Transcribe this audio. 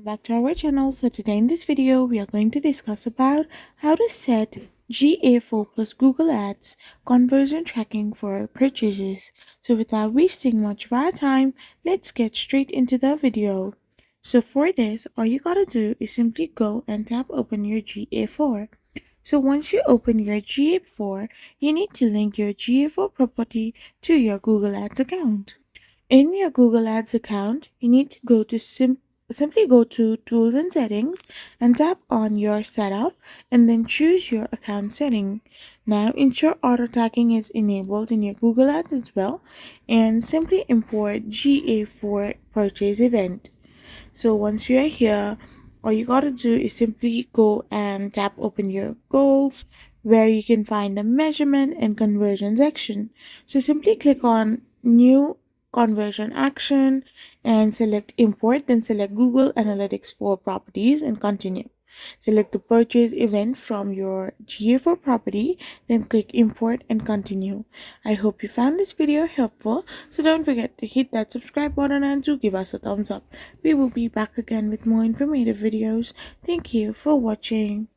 back to our channel. So today in this video we are going to discuss about how to set GA4 plus Google Ads conversion tracking for purchases. So without wasting much of our time, let's get straight into the video. So for this, all you gotta do is simply go and tap open your GA4. So once you open your GA4, you need to link your GA4 property to your Google Ads account. In your Google Ads account, you need to go to simply go to Tools and Settings and tap on your setup and then choose your account setting. Now ensure auto tagging is enabled in your Google Ads as well and simply import GA4 purchase event. So once you are here, all you gotta do is simply go and tap open your goals where you can find the measurement and conversion section. So simply click on new conversion action and select import, then select Google Analytics for properties and continue. Select the purchase event from your GA4 property, then click import and continue. I hope you found this video helpful, so don't forget to hit that subscribe button and to give us a thumbs up. We will be back again with more informative videos. Thank you for watching.